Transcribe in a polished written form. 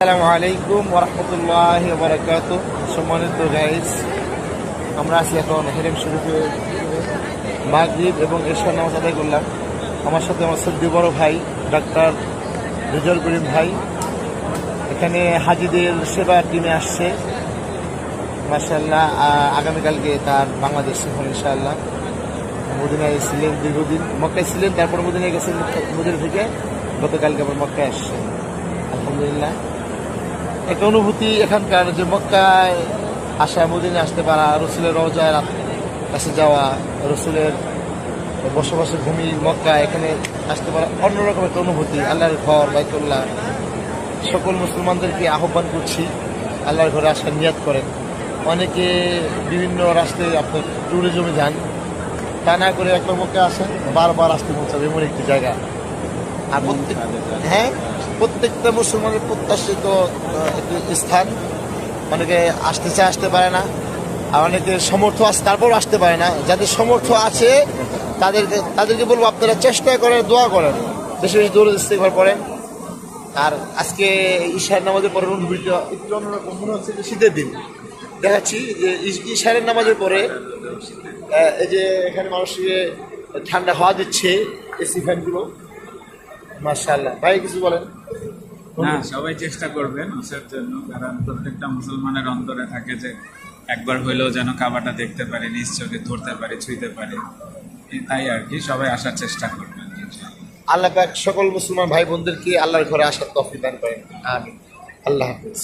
আসসালামু আলাইকুম ওয়া রাহমাতুল্লাহি ওয়া বারাকাতুহু। সম্মানিত গাইস, আমরা আছি এখন হেরেম শরীফে মাগরিব এবং এশার নামাজ আদায় করলাম। আমার সাথে আমার সদ্য বড় ভাই ডাক্তার রেজাউল করিম ভাই এখানে হাজিদের সেবা টিমে আসছে। মাশাআল্লাহ, আগামীকালকে তার বাংলাদেশ সফর ইনশাআল্লাহ। মদিনায় ছিলেন দীর্ঘদিন, মক্কায় ছিলেন, তারপর মদিনায় গেছেন, মদিনা থেকে গতকালকে আবার মক্কায় আসছে। আলহামদুলিল্লাহ, একটা অনুভূতি এখানকার যে মক্কায় আসা, মদিনায় আসতে পারা, রসুলের রওজায় কাছে যাওয়া, রসুলের বসবাসের ভূমি মক্কা, এখানে আসতে পারা অন্যরকম একটা অনুভূতি। আল্লাহর ঘর বাইতুল্লাহ, সকল মুসলমানদেরকে আহ্বান করছি আল্লাহর ঘরে আসার নিয়াত করেন। অনেকে বিভিন্ন রাস্তায় আপনার ট্যুরিজমে যান, তা না করে একবার মক্কা আসেন, বারবার আসতে পৌঁছাবে এমন একটি জায়গা। আর প্রত্যেকটা মুসলমানের প্রত্যাশিত একটি স্থান। অনেকে আসতে চায়, আসতে পারে না, আর অনেকে সমর্থ আছে তারপরও আসতে পারে না। যাদের সমর্থ আছে তাদেরকে বলবো আপনারা চেষ্টা করেন, দোয়া করেন, বেশি বেশি দৌড় ইস্তেগফার করেন। আর আজকে ঈশার নামাজের পরে অনুভূতিটা একটু অন্যরকম মনে হচ্ছে। যে শীতের দিন দেখাচ্ছি যে ঈশারের নামাজের পরে এই যে এখানে মানুষকে ঠান্ডা হাওয়া দিচ্ছে এসি ফ্যানগুলো। মাশাআল্লাহ, ভাই কিছু বলেন? না, সবাই চেষ্টা করবেন আসার জন্য, কারণ প্রত্যেকটা মুসলমানের অন্তরে থাকে যে একবার হইলেও যেন কাবাটা দেখতে পারে, নিজ চোখে ধরতে পারে, ছুঁইতে পারে। তাই আর কি, সবাই আসার চেষ্টা করবেন। আল্লাহ পাক সকল মুসলমান ভাই বোনদেরকে আল্লাহর ঘরে আসার তৌফিক দান করেন। আমিন। আল্লাহ হাফেজ।